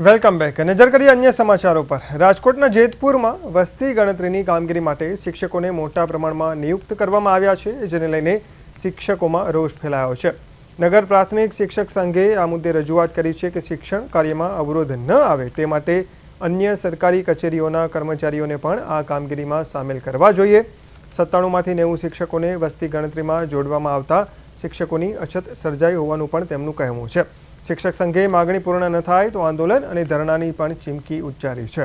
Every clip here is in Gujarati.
Welcome back. નજર કરીએ અન્ય સમાચારો પર। રાજકોટના જેતપુરમાં વસ્તી ગણતરીની કામગીરી માટે શિક્ષકોને મોટા પ્રમાણમાં નિયુક્ત કરવામાં આવ્યા છે, જેને લઈને શિક્ષકોમાં રોષ ફેલાયો છે। નગર પ્રાથમિક શિક્ષક સંઘે આ મુદ્દે રજૂઆત કરી છે કે શિક્ષણ કાર્યમાં અવરોધ ન આવે તે માટે અન્ય સરકારી કચેરીઓના કર્મચારીઓને પણ આ કામગીરીમાં સામેલ કરવા જોઈએ। 97માંથી 90 શિક્ષકોને વસ્તી ગણતરીમાં જોડવામાં આવતા શિક્ષકોની અછત સર્જાઈ હોવાનું પણ તેમનું કહેવું છે। શિક્ષક સંઘે માગણી પૂર્ણ ન થાય તો આંદોલન અને ધરણાની પણ ચીમકી ઉચ્ચારી છે।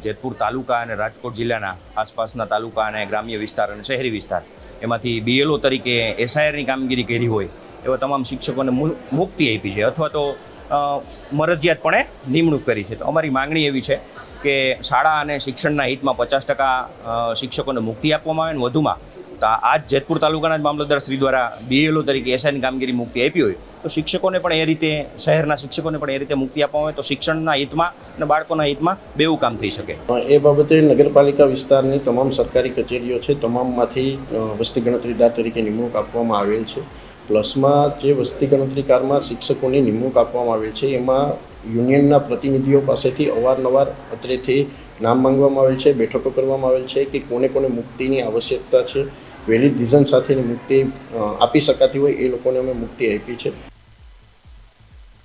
જેતપુર તાલુકા અને રાજકોટ જિલ્લાના આસપાસના તાલુકા અને ગ્રામ્ય વિસ્તાર અને શહેરી વિસ્તાર એમાંથી બીએલઓ તરીકે એસઆઈઆરની કામગીરી કરી હોય એવા તમામ શિક્ષકોને મુક્તિ આપી છે અથવા તો મરજિયાતપણે નિમણૂક કરી છે। તો અમારી માંગણી એવી છે કે શાળા અને શિક્ષણના હિતમાં 50% શિક્ષકોને મુક્તિ આપવામાં આવે અને વધુમાં આજ જેતપુર તાલુકાના જ મામલતદાર શ્રી દ્વારા બીએલઓ તરીકે એસઆઈની કામગીરી મુક્તિ આપી હોય તો શિક્ષકોને પણ એ રીતે શહેરના શિક્ષકોને પણ એ રીતે મુક્તિ આપવામાં આવે તો શિક્ષણના હિતમાં અને બાળકોના હિતમાં બેઉ કામ થઈ શકે। એ બાબતે નગરપાલિકા વિસ્તારની તમામ સરકારી કચેરીઓ છે તમામમાંથી વસ્તી ગણતરીદાર તરીકે નિમણૂક આપવામાં આવેલ છે। પ્લસમાં જે વસ્તી ગણતરીકારમાં શિક્ષકોની નિમણૂક આપવામાં આવેલ છે એમાં યુનિયનના પ્રતિનિધિઓ પાસેથી અવારનવાર અત્રેથી નામ માંગવામાં આવેલ છે, બેઠકો કરવામાં આવેલ છે કે કોને કોને મુક્તિની આવશ્યકતા છે, વેલિડ રીઝન સાથેની મુક્તિ આપી શકાતી હોય એ લોકોને અમે મુક્તિ આપી છે।